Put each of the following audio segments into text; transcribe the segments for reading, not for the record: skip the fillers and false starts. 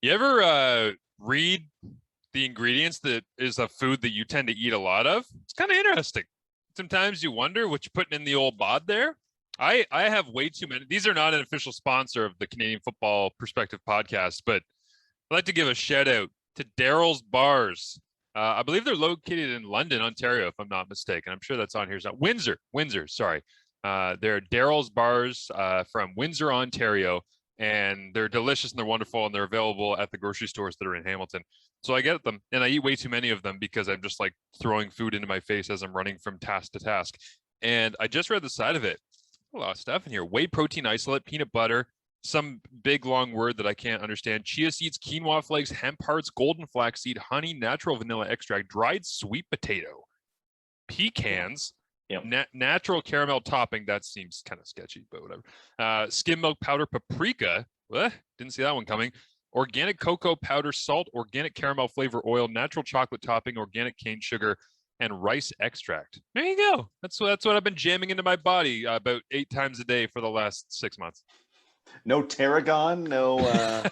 You ever read the ingredients that is a food that you tend to eat a lot of? It's kind of interesting. Sometimes you wonder what you're putting in the old bod there. I have way too many. These are not an official sponsor of the Canadian Football Perspective podcast, but I'd like to give a shout out to Daryl's Bars. I believe they're located in London, Ontario, if I'm not mistaken. I'm sure that's on here. It's not Windsor, sorry. They're Daryl's Bars from Windsor, Ontario, and they're delicious and they're wonderful and they're available at the grocery stores that are in Hamilton. So I get them and I eat way too many of them because I'm just like throwing food into my face as I'm running from task to task. And I just read the side of it. A lot of stuff in here. Whey protein isolate, peanut butter, some big long word that I can't understand. Chia seeds, quinoa flakes, hemp hearts, golden flaxseed, honey, natural vanilla extract, dried sweet potato, pecans, natural caramel topping. That seems kind of sketchy, but whatever. Skim milk powder, paprika. Didn't see that one coming. Organic cocoa powder, salt, organic caramel flavor oil, natural chocolate topping, organic cane sugar, and rice extract. There you go. That's what I've been jamming into my body about 8 times a day for the last 6 months. No tarragon, no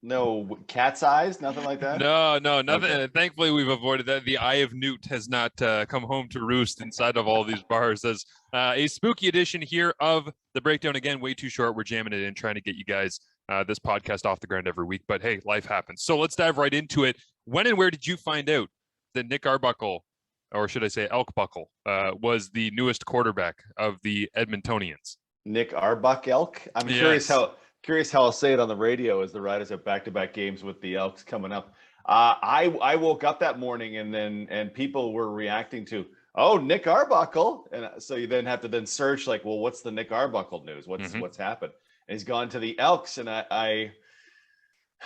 no cat's eyes, nothing like that? No, nothing. Okay. Thankfully, we've avoided that. The Eye of Newt has not come home to roost inside of all these bars. As a spooky edition here of the breakdown. Again, way too short. We're jamming it in, trying to get you guys this podcast off the ground every week. But hey, life happens. So let's dive right into it. When and where did you find out that Nick Arbuckle, or should I say Elkbuckle, was the newest quarterback of the Edmontonians? Nick Arbuckle. I'm curious how I'll say it on the radio as the Riders have back-to-back games with the Elks coming up. I woke up that morning and people were reacting to, oh, Nick Arbuckle, and so you then have to search like, well, what's the Nick Arbuckle news? What's happened? And he's gone to the Elks, and I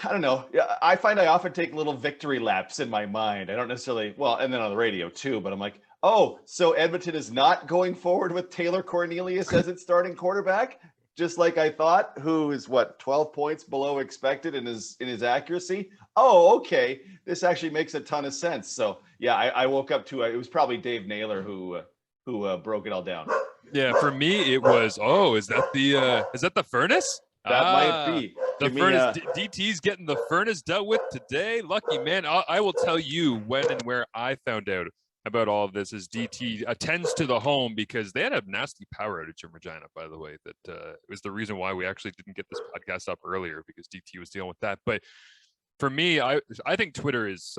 don't know. I find I often take little victory laps in my mind. I don't necessarily, and then on the radio too, but I'm like, oh, so Edmonton is not going forward with Taylor Cornelius as its starting quarterback, just like I thought, who is 12 points below expected in his accuracy. Oh, okay. This actually makes a ton of sense. So yeah, I woke up to it was probably Dave Naylor who broke it all down. Yeah, for me it was, is that the furnace? That might be. The furnace. DT's getting the furnace dealt with today. Lucky man. I will tell you when and where I found out about all of this is DT attends to the home because they had a nasty power outage in Regina, by the way. That was the reason why we actually didn't get this podcast up earlier, because DT was dealing with that. But for me, I think Twitter is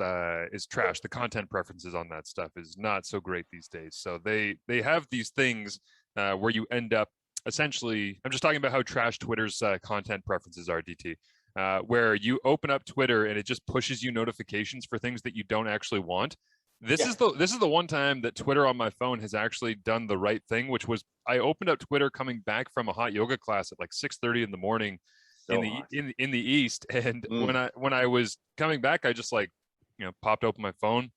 trash. The content preferences on that stuff is not so great these days. So they have these things where you end up essentially, I'm just talking about how trash Twitter's content preferences are, DT, where you open up Twitter and it just pushes you notifications for things that you don't actually want. This is the one time that Twitter on my phone has actually done the right thing, which was I opened up Twitter coming back from a hot yoga class at like 6:30 in the morning in the East, and when I was coming back, I just popped open my phone.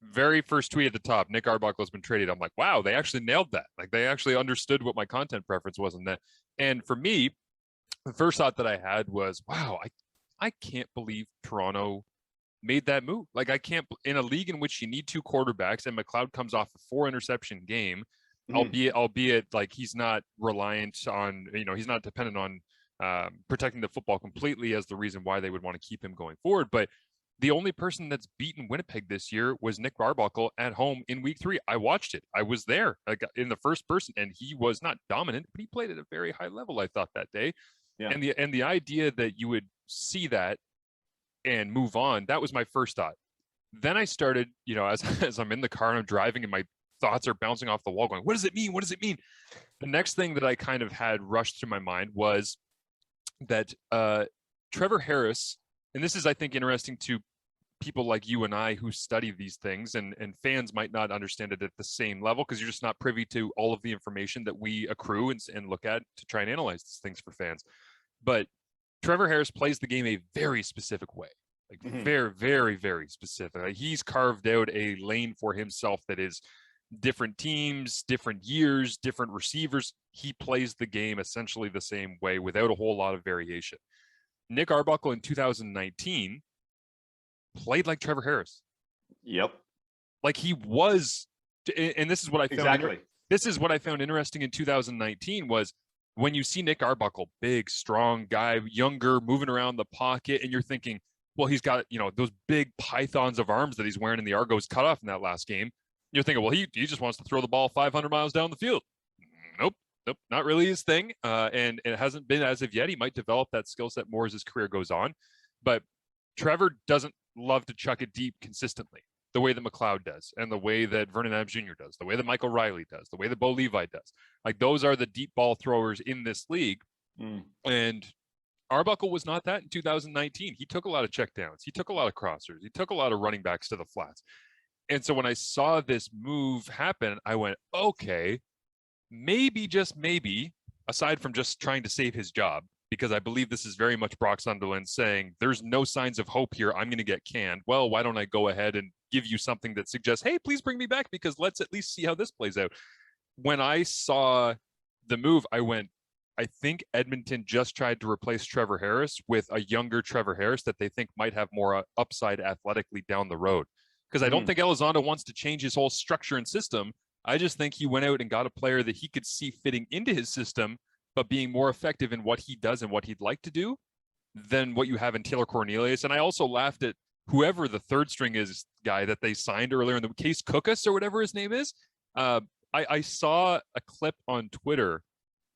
Very first tweet at the top, Nick Arbuckle has been traded. I'm like, wow, they actually nailed that. Like, they actually understood what my content preference was in that. And for me, the first thought that I had was, wow, I can't believe Toronto made that move. Like, I can't, in a league in which you need 2 quarterbacks and McLeod comes off a 4 interception game, albeit like he's not reliant on, he's not dependent on protecting the football completely as the reason why they would want to keep him going forward. But the only person that's beaten Winnipeg this year was Nick Arbuckle at home in week 3. I watched it. I was there in the first person, and he was not dominant, but he played at a very high level, I thought, that day. Yeah. And the idea that you would see that and move on, that was my first thought. Then I started, as I'm in the car and I'm driving and my thoughts are bouncing off the wall going, what does it mean? What does it mean? The next thing that I kind of had rushed through my mind was that Trevor Harris, and this is, I think, interesting to people like you and I who study these things, and fans might not understand it at the same level because you're just not privy to all of the information that we accrue and look at to try and analyze these things for fans. But Trevor Harris plays the game a very specific way, very, very, very specific. Like, he's carved out a lane for himself that is different teams, different years, different receivers. He plays the game essentially the same way without a whole lot of variation. Nick Arbuckle in 2019 played like Trevor Harris. Yep. Like he was, and this is what I found. Exactly. This is what I found interesting in 2019 was when you see Nick Arbuckle, big, strong guy, younger, moving around the pocket, and you're thinking, well, he's got, those big pythons of arms that he's wearing in the Argos cutoff in that last game. You're thinking, well, he just wants to throw the ball 500 miles down the field. Nope, not really his thing. And it hasn't been as of yet. He might develop that skill set more as his career goes on. But Trevor doesn't love to chuck it deep consistently, the way that McLeod does, and the way that Vernon Adams Jr. does, the way that Michael Riley does, the way that Bo Levi does. Like, those are the deep ball throwers in this league. And Arbuckle was not that in 2019. He took a lot of checkdowns. He took a lot of crossers. He took a lot of running backs to the flats. And so when I saw this move happen, I went, okay, maybe, just maybe, aside from just trying to save his job, because I believe this is very much Brock Sunderland saying, there's no signs of hope here, I'm going to get canned. Well, why don't I go ahead and give you something that suggests, hey, please bring me back, because let's at least see how this plays out. When I saw the move, I went, I think Edmonton just tried to replace Trevor Harris with a younger Trevor Harris that they think might have more upside athletically down the road. Because I don't think Elizondo wants to change his whole structure and system. I just think he went out and got a player that he could see fitting into his system, but being more effective in what he does and what he'd like to do than what you have in Taylor Cornelius. And I also laughed at whoever the third string is guy that they signed earlier in the case, Cookus or whatever his name is. I saw a clip on Twitter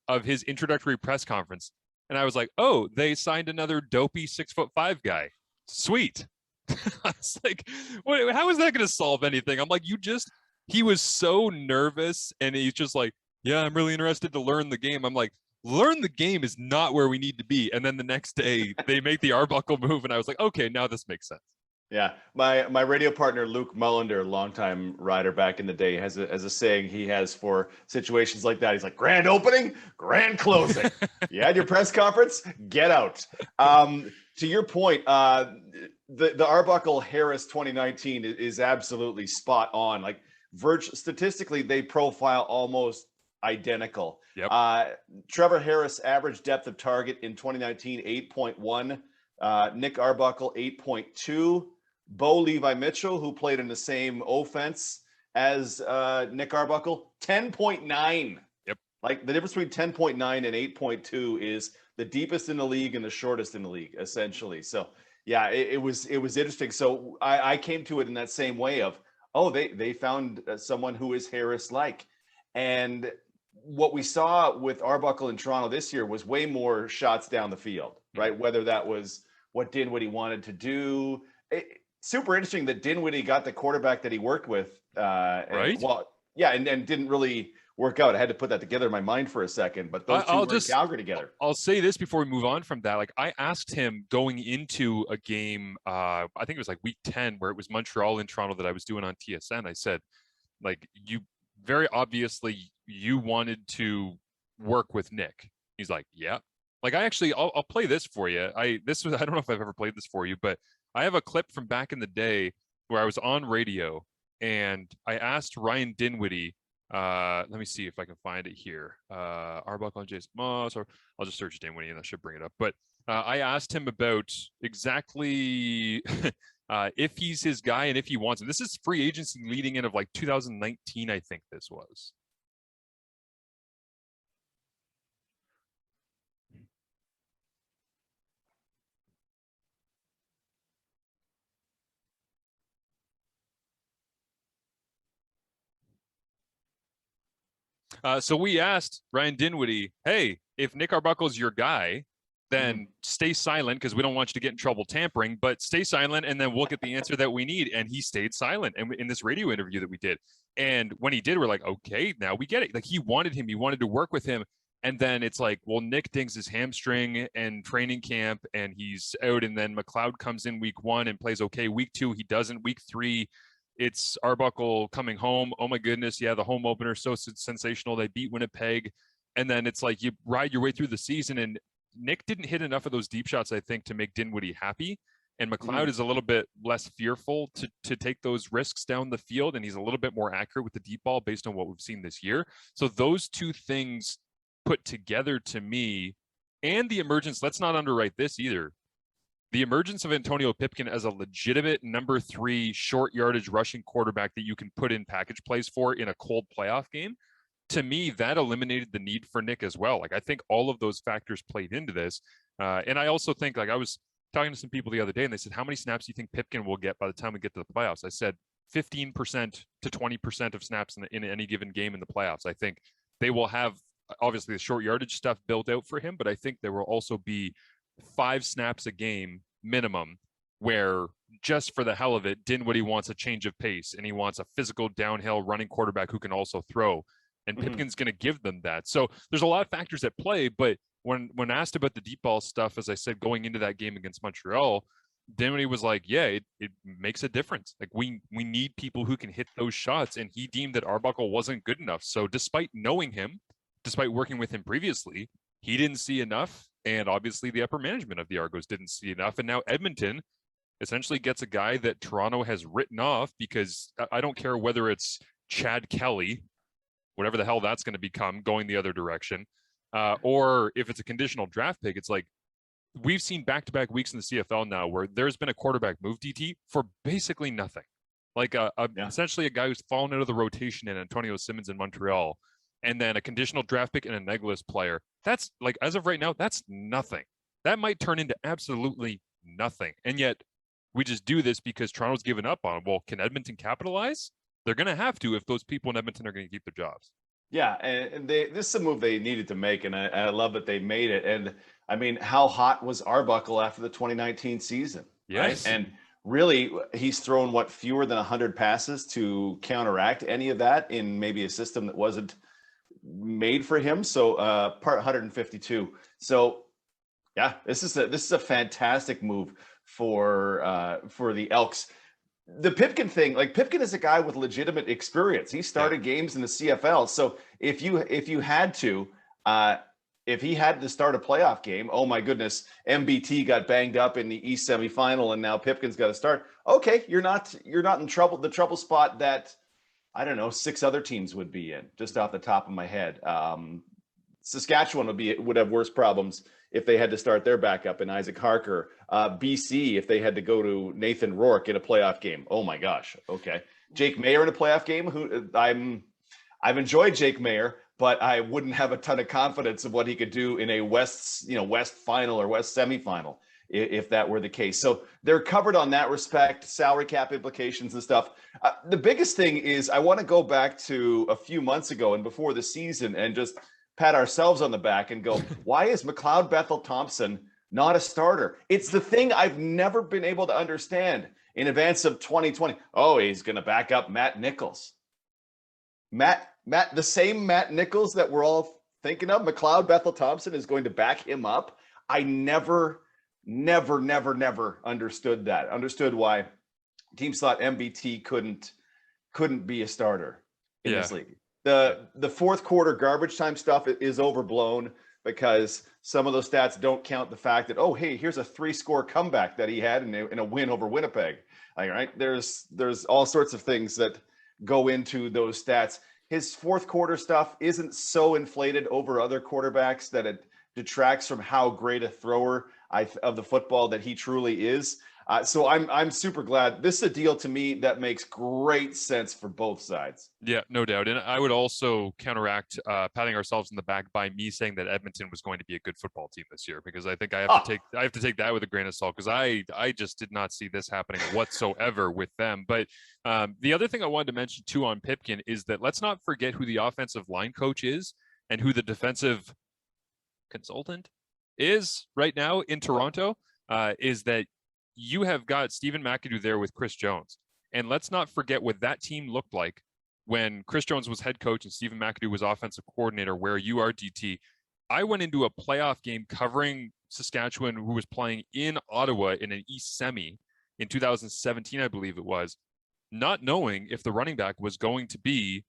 of his introductory press conference, and I was like, oh, they signed another dopey 6'5" guy. Sweet. I was like, how is that going to solve anything? I'm like, he was so nervous, and he's just like, yeah, I'm really interested to learn the game. I'm like, learn the game is not where we need to be. And then the next day they make the Arbuckle move, and I was like, okay, now this makes sense. Yeah, my radio partner Luke Mullender, longtime rider back in the day, has a saying he has for situations like that. He's like, grand opening, grand closing. You had your press conference, get out. To your point, the Arbuckle Harris 2019 is absolutely spot on. Like, statistically, they profile almost identical. Yep. Trevor Harris average depth of target in 2019 8.1. Nick Arbuckle 8.2. Bo Levi Mitchell, who played in the same offense as Nick Arbuckle, 10.9. Yep. Like, the difference between 10.9 and 8.2 is the deepest in the league and the shortest in the league, essentially. So yeah, it was interesting. So I came to it in that same way of, oh, they found someone who is Harris-like. And what we saw with Arbuckle in Toronto this year was way more shots down the field, right? Whether that was what Dinwiddie wanted to do. Super interesting that Dinwiddie got the quarterback that he worked with. Right. Well, yeah, and didn't really work out. I had to put that together in my mind for a second, but those two were in Calgary together. I'll say this before we move on from that. Like, I asked him going into a game, I think it was like week 10, where it was Montreal and Toronto that I was doing on TSN. I said, like, you very obviously you wanted to work with Nick. He's like, yeah. Like, I'll play this for you. I don't know if I've ever played this for you, but I have a clip from back in the day where I was on radio and I asked Ryan Dinwiddie, let me see if I can find it here. Arbuckle on Jason Moss, or I'll just search Dinwiddie and that should bring it up. But I asked him about exactly if he's his guy and if he wants him. This is free agency leading in of like 2019, I think this was. So we asked Ryan Dinwiddie, hey, if Nick Arbuckle's your guy, then stay silent because we don't want you to get in trouble tampering, but stay silent and then we'll get the answer that we need. And he stayed silent and in this radio interview that we did. And when he did, we're like, okay, now we get it. Like, he wanted him. He wanted to work with him. And then it's like, well, Nick dings his hamstring and training camp and he's out. And then McLeod comes in week 1 and plays okay. Week 2, he doesn't. Week 3, it's Arbuckle coming home. Oh my goodness. Yeah. The home opener, so sensational. They beat Winnipeg. And then it's like you ride your way through the season, and Nick didn't hit enough of those deep shots, I think, to make Dinwiddie happy. And McLeod is a little bit less fearful to take those risks down the field. And he's a little bit more accurate with the deep ball based on what we've seen this year. So those two things put together, to me, and the emergence, let's not underwrite this either. The emergence of Antonio Pipkin as a legitimate number 3 short yardage rushing quarterback that you can put in package plays for in a cold playoff game, to me, that eliminated the need for Nick as well. Like, I think all of those factors played into this. And I also think, like, I was talking to some people the other day and they said, how many snaps do you think Pipkin will get by the time we get to the playoffs? I said 15% to 20% of snaps in any given game in the playoffs. I think they will have obviously the short yardage stuff built out for him, but I think there will also be 5 snaps a game minimum where just for the hell of it, Dinwiddie wants a change of pace and he wants a physical downhill running quarterback who can also throw. And Pipkin's going to give them that. So there's a lot of factors at play, but when asked about the deep ball stuff, as I said, going into that game against Montreal, Dinwiddie was like, yeah, it makes a difference. Like we need people who can hit those shots. And he deemed that Arbuckle wasn't good enough. So despite knowing him, despite working with him previously, he didn't see enough. And obviously the upper management of the Argos didn't see enough. And now Edmonton essentially gets a guy that Toronto has written off because I don't care whether it's Chad Kelly, whatever the hell that's going to become, going the other direction, or if it's a conditional draft pick. It's like we've seen back-to-back weeks in the CFL now where there's been a quarterback move, DT, for basically nothing. Like essentially a guy who's fallen out of the rotation in Antonio Simmons in Montreal, and then a conditional draft pick and a negless player. That's like, as of right now, that's nothing. That might turn into absolutely nothing. And yet we just do this because Toronto's given up on, well, can Edmonton capitalize? They're going to have to if those people in Edmonton are going to keep their jobs. Yeah, and this is a move they needed to make, and I love that they made it. And I mean, how hot was Arbuckle after the 2019 season? Yes. Right? And really, he's thrown, fewer than 100 passes to counteract any of that in maybe a system that wasn't made for him. So part 152. So yeah, this is a fantastic move for the Elks. The Pipkin thing, like Pipkin is a guy with legitimate experience. He started games in the CFL. So if you had to, if he had to start a playoff game, oh my goodness, MBT got banged up in the East semifinal and now Pipkin's got to start. Okay, you're not in trouble. The trouble spot that, I don't know, 6 other teams would be in, just off the top of my head. Saskatchewan would have worse problems if they had to start their backup in Isaac Harker. BC, if they had to go to Nathan Rourke in a playoff game. Oh my gosh. Okay. Jake Mayer in a playoff game. I've enjoyed Jake Mayer, but I wouldn't have a ton of confidence of what he could do in a West final or West semifinal if that were the case. So they're covered on that respect, salary cap implications and stuff. The biggest thing is I want to go back to a few months ago and before the season and just pat ourselves on the back and go, why is McLeod Bethel-Thompson not a starter? It's the thing I've never been able to understand in advance of 2020. Oh, he's going to back up Matt Nichols. Matt, the same Matt Nichols that we're all thinking of, McLeod Bethel-Thompson is going to back him up. I never understood that. Understood why teams thought MBT couldn't be a starter in this league. The fourth quarter garbage time stuff is overblown because some of those stats don't count the fact that, oh, hey, here's a 3-score comeback that he had in a win over Winnipeg. All right, there's all sorts of things that go into those stats. His fourth quarter stuff isn't so inflated over other quarterbacks that it detracts from how great a thrower of the football that he truly is. So I'm super glad. This is a deal to me that makes great sense for both sides. Yeah, no doubt. And I would also counteract patting ourselves in the back by me saying that Edmonton was going to be a good football team this year, because I think I have to take that with a grain of salt, because I just did not see this happening whatsoever with them. But the other thing I wanted to mention too on Pipkin is that let's not forget who the offensive line coach is and who the defensive consultant is right now in Toronto. Is that you have got Stephen McAdoo there with Chris Jones. And let's not forget what that team looked like when Chris Jones was head coach and Stephen McAdoo was offensive coordinator, where you are DT. I went into a playoff game covering Saskatchewan, who was playing in Ottawa in an East semi in 2017, I believe it was, not knowing if the running back was going to be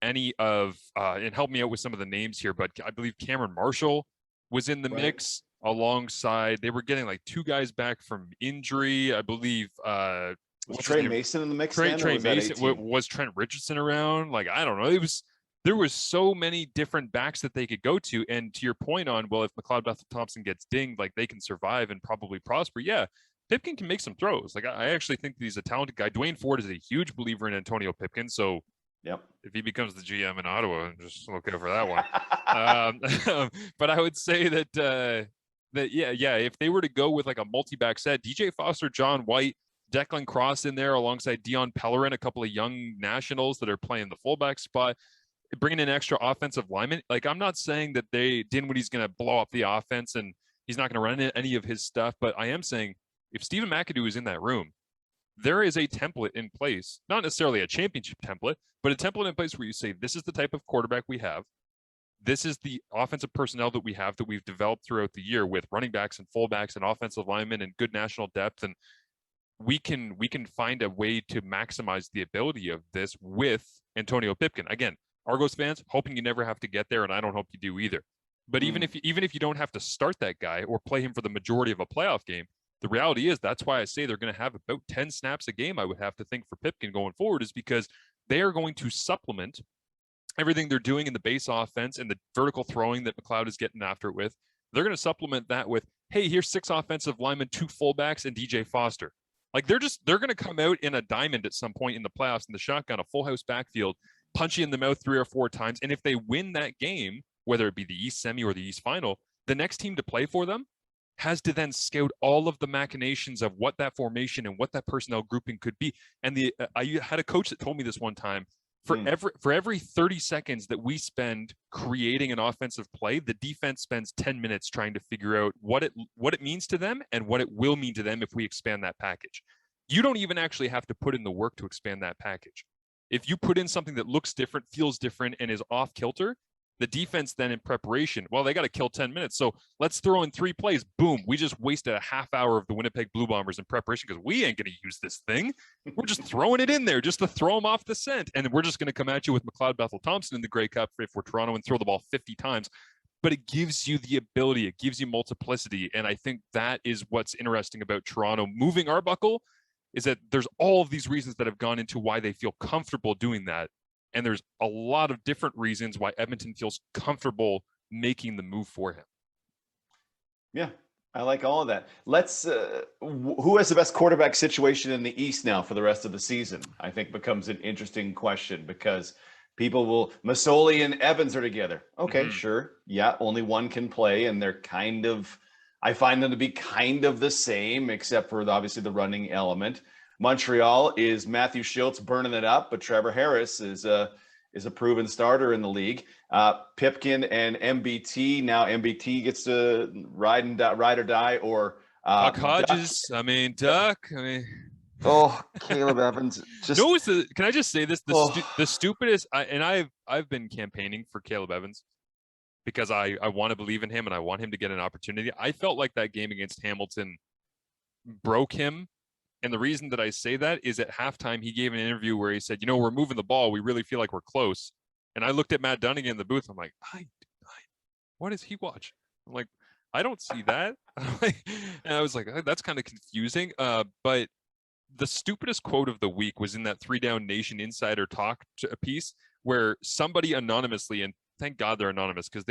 any of, and help me out with some of the names here, but I believe Cameron Marshall was in the mix. Alongside, they were getting like 2 guys back from injury. I believe was Trey Mason in the mix? Trey Mason. Was Trent Richardson around? Like, I don't know. There was so many different backs that they could go to. And to your point on, well, if McLeod Bethel-Thompson gets dinged, like they can survive and probably prosper. Yeah, Pipkin can make some throws. Like I actually think he's a talented guy. Dwayne Ford is a huge believer in Antonio Pipkin. So Yep. If he becomes the GM in Ottawa, just look out for that one. But I would say that if they were to go with like a multi-back set, DJ Foster, John White, Declan Cross in there alongside Dion Pellerin, a couple of young nationals that are playing the fullback spot, bringing in extra offensive linemen. Like, I'm not saying that Dinwiddie's going to blow up the offense and he's not going to run any of his stuff, but I am saying if Stephen McAdoo is in that room, there is a template in place, not necessarily a championship template, but a template in place where you say, this is the type of quarterback we have. This is the offensive personnel that we have that we've developed throughout the year with running backs and fullbacks and offensive linemen and good national depth. And we can find a way to maximize the ability of this with Antonio Pipkin. Again, Argos fans, hoping you never have to get there, and I don't hope you do either. But even if you don't have to start that guy or play him for the majority of a playoff game, the reality is that's why I say they're going to have about 10 snaps a game, I would have to think, for Pipkin going forward, is because they are going to supplement everything they're doing in the base offense and the vertical throwing that McLeod is getting after it with. They're going to supplement that with, hey, here's 6 offensive linemen, 2 fullbacks, and DJ Foster. Like, they're going to come out in a diamond at some point in the playoffs in the shotgun, a full house backfield, punch you in the mouth 3 or 4 times. And if they win that game, whether it be the East semi or the East final, the next team to play for them has to then scout all of the machinations of what that formation and what that personnel grouping could be. And I had a coach that told me this one time, for every 30 seconds that we spend creating an offensive play, the defense spends 10 minutes trying to figure out what it means to them and what it will mean to them if we expand that package. You don't even actually have to put in the work to expand that package. If you put in something that looks different, feels different, and is off kilter, the defense then in preparation, well, they got to kill 10 minutes. So let's throw in 3 plays. Boom. We just wasted a half hour of the Winnipeg Blue Bombers in preparation because we ain't going to use this thing. We're just throwing it in there just to throw them off the scent. And we're just going to come at you with McLeod Bethel-Thompson in the Grey Cup if we're Toronto and throw the ball 50 times. But it gives you the ability. It gives you multiplicity. And I think that is what's interesting about Toronto moving Arbuckle, is that there's all of these reasons that have gone into why they feel comfortable doing that. And there's a lot of different reasons why Edmonton feels comfortable making the move for him. Yeah, I like all of that. Let's, who has the best quarterback situation in the East now for the rest of the season? I think becomes an interesting question because people will, Masoli and Evans are together. Okay, sure. Yeah, only one can play and they're kind of, I find them to be kind of the same, except for obviously the running element. Montreal is Matthew Schultz burning it up, but Trevor Harris is a proven starter in the league. Pipkin and MBT. Now MBT gets to ride or die, or Duck Hodges. Duck. Caleb Evans. Can I just say this? The stupidest. I've been campaigning for Caleb Evans because I want to believe in him and I want him to get an opportunity. I felt like that game against Hamilton broke him. And the reason that I say that is at halftime, he gave an interview where he said, we're moving the ball. We really feel like we're close. And I looked at Matt Dunnigan in the booth. I'm like, what does he watch? I'm like, I don't see that. And I was like, that's kind of confusing. But the stupidest quote of the week was in that 3 Down Nation Insider Talk piece where somebody anonymously, and thank God they're anonymous because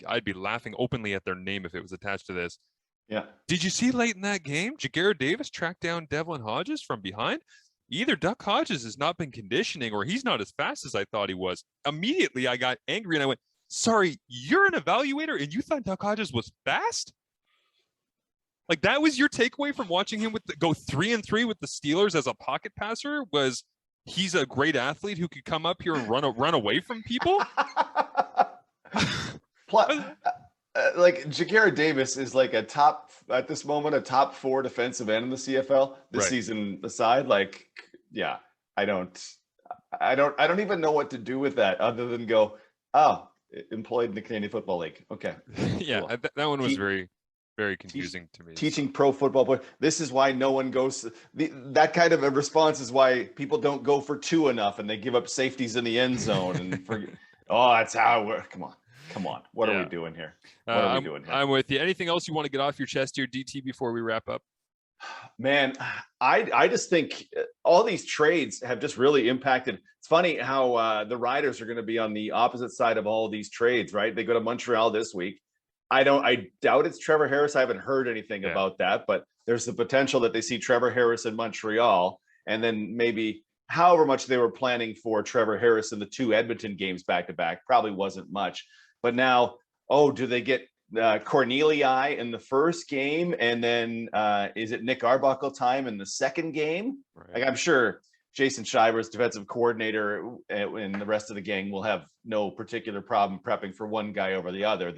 I'd be laughing openly at their name if it was attached to this. Yeah. Did you see late in that game, Jaguar Davis tracked down Devlin Hodges from behind? Either Duck Hodges has not been conditioning or he's not as fast as I thought he was. Immediately, I got angry and I went, sorry, you're an evaluator and you thought Duck Hodges was fast? Like, that was your takeaway from watching him go 3-3 with the Steelers as a pocket passer, was he's a great athlete who could come up here and run away from people? Like Jaguar Davis is like at this moment, a top 4 defensive end in the CFL this season aside. Like, yeah, I don't even know what to do with that other than go, employed in the Canadian Football League. Okay. Yeah. Cool. That one was very, very confusing to me. Teaching pro football, but this is why no one goes. That kind of a response is why people don't go for 2 enough and they give up safeties in the end zone and forget. That's how it works. Come on. What are we doing here? I'm with you. Anything else you want to get off your chest here, DT, before we wrap up? Man, I just think all these trades have just really impacted. It's funny how the Riders are going to be on the opposite side of all of these trades, right? They go to Montreal this week. I doubt it's Trevor Harris. I haven't heard anything about that, but there's the potential that they see Trevor Harris in Montreal and then maybe however much they were planning for Trevor Harris in the 2 Edmonton games back to back, probably wasn't much. But now, do they get Cornelii in the first game, and then is it Nick Arbuckle time in the second game? Right. Like, I'm sure Jason Shivers, defensive coordinator, and the rest of the gang will have no particular problem prepping for one guy over the other.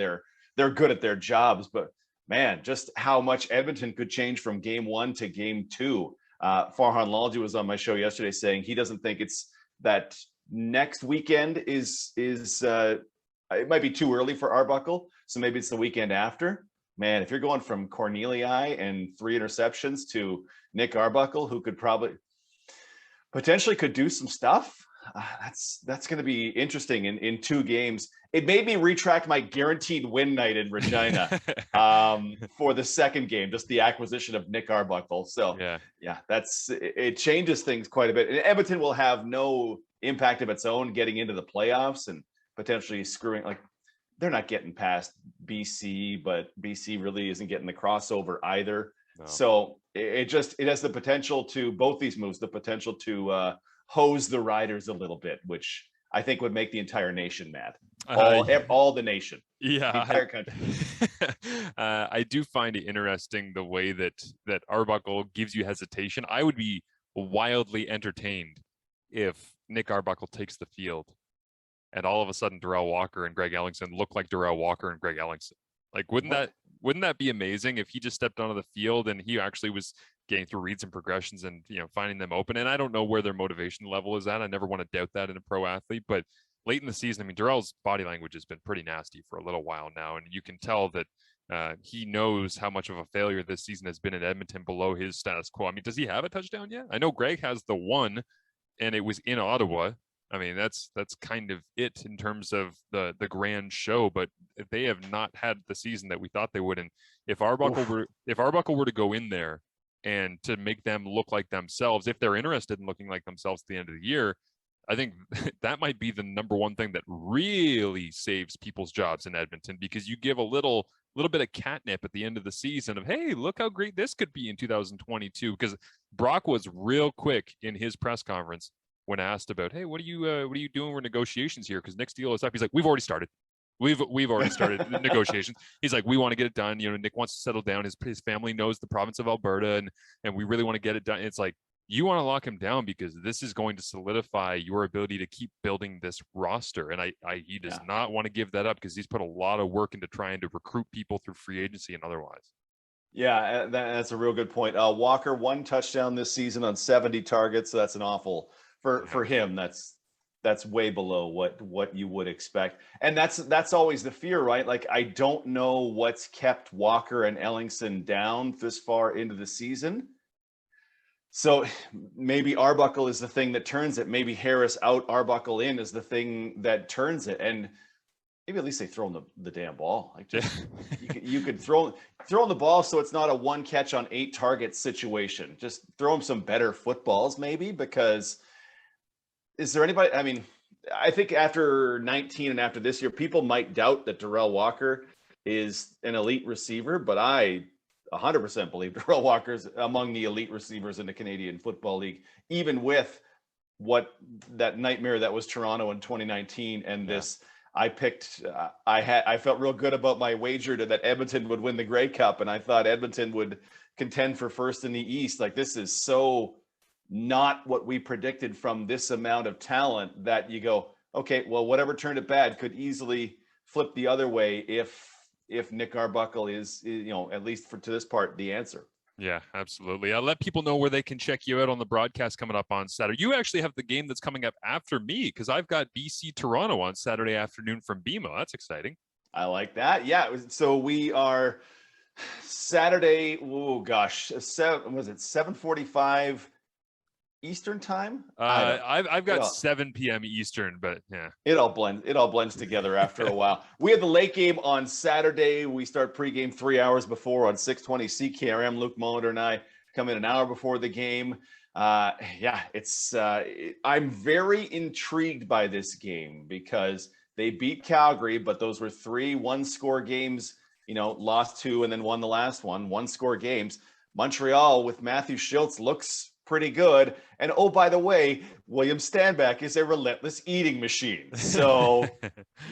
They're good at their jobs, but man, just how much Edmonton could change from game 1 to game 2. Farhan Lalji was on my show yesterday saying he doesn't think it's that next weekend is it might be too early for Arbuckle, so maybe it's the weekend after. Man, if you're going from Cornelii and 3 interceptions to Nick Arbuckle, who could potentially do some stuff, that's going to be interesting in 2 games. It made me retract my guaranteed win night in Regina for the second game, just the acquisition of Nick Arbuckle. So yeah, it changes things quite a bit. And Edmonton will have no impact of its own getting into the playoffs and potentially screwing, like, they're not getting past BC, but BC really isn't getting the crossover either. No. So it has the potential to, both these moves, the potential to hose the Riders a little bit, which I think would make the entire nation mad. All the nation. Yeah. The entire country. I do find it interesting the way that Arbuckle gives you hesitation. I would be wildly entertained if Nick Arbuckle takes the field and all of a sudden Darrell Walker and Greg Ellingson look like Darrell Walker and Greg Ellingson. Like, wouldn't that be amazing if he just stepped onto the field and he actually was getting through reads and progressions and, finding them open? And I don't know where their motivation level is at. I never want to doubt that in a pro athlete, but late in the season, I mean, Darrell's body language has been pretty nasty for a little while now. And you can tell that he knows how much of a failure this season has been in Edmonton below his status quo. I mean, does he have a touchdown yet? I know Greg has the one, and it was in Ottawa. I mean, that's kind of it in terms of the grand show, but they have not had the season that we thought they would. And if Arbuckle were to go in there and to make them look like themselves, if they're interested in looking like themselves at the end of the year, I think that might be the number one thing that really saves people's jobs in Edmonton, because you give a little bit of catnip at the end of the season of, hey, look how great this could be in 2022. Because Brock was real quick in his press conference when asked about, hey, what are you doing with negotiations here? Because Nick's deal is up. He's like, we've already started. We've already started negotiations. He's like, we want to get it done. Nick wants to settle down. His family knows the province of Alberta, and we really want to get it done. It's like, you want to lock him down because this is going to solidify your ability to keep building this roster. And he does not want to give that up, because he's put a lot of work into trying to recruit people through free agency and otherwise. Yeah, that's a real good point. Walker, 1 touchdown this season on 70 targets. So that's an awful for him. That's way below what you would expect. And that's always the fear, right? Like, I don't know what's kept Walker and Ellingson down this far into the season. So maybe Arbuckle is the thing that turns it. Maybe Harris out, Arbuckle in is the thing that turns it. And maybe at least they throw him the damn ball. Like, just, you could throw him the ball so it's not a 1 catch on 8 targets situation. Just throw him some better footballs, maybe, because is there anybody? I mean, I think after 19 and after this year, people might doubt that Darrell Walker is an elite receiver, but I 100% believe Darrell Walker's among the elite receivers in the Canadian Football League, even with that nightmare that was Toronto in 2019 and this. I felt real good about my wager that Edmonton would win the Grey Cup, and I thought Edmonton would contend for first in the East. Like, this is so not what we predicted from this amount of talent that you go, okay, well, whatever turned it bad could easily flip the other way if Nick Arbuckle is at least to this part, the answer. Yeah, absolutely. I'll let people know where they can check you out on the broadcast coming up on Saturday. You actually have the game that's coming up after me, because I've got BC Toronto on Saturday afternoon from BMO. That's exciting. I like that. Yeah. So we are Saturday. Oh gosh, was it 7:45 Eastern time? I've got 7 p.m. Eastern, but yeah. It all blends together after a while. We have the late game on Saturday. We start pregame 3 hours before on 620 CKRM. Luke Molitor and I come in an hour before the game. I'm very intrigued by this game because they beat Calgary, but those were 3 one-score games, lost 2 and then won the last one, one-score games. Montreal with Matthew Schultz looks pretty good. And oh, by the way, William Stanback is a relentless eating machine. So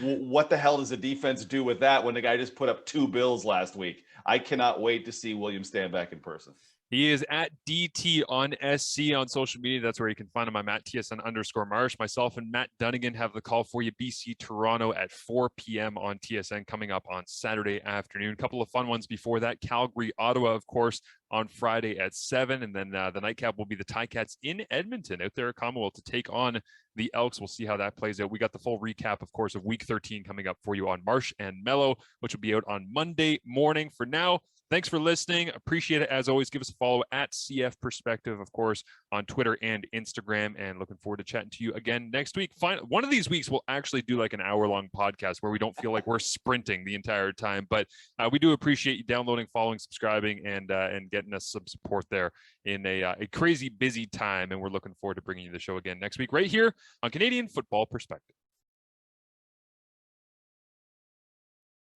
what the hell does the defense do with that when the guy just put up 2 bills last week? I cannot wait to see William Stanback in person. He is at DT on SC on social media. That's where you can find him. I'm at TSN_Marsh. Myself and Matt Dunnigan have the call for you. BC Toronto at 4 p.m. on TSN coming up on Saturday afternoon. A couple of fun ones before that. Calgary, Ottawa, of course, on Friday at 7. And then the nightcap will be the Ticats in Edmonton out there at Commonwealth to take on the Elks. We'll see how that plays out. We got the full recap, of course, of Week 13 coming up for you on Marsh and Mello, which will be out on Monday morning. For now, thanks for listening. Appreciate it. As always, give us a follow at CF Perspective, of course, on Twitter and Instagram. And looking forward to chatting to you again next week. One of these weeks, we'll actually do like an hour-long podcast where we don't feel like we're sprinting the entire time. But we do appreciate you downloading, following, subscribing, and getting us some support there in a crazy busy time. And we're looking forward to bringing you the show again next week right here on Canadian Football Perspective.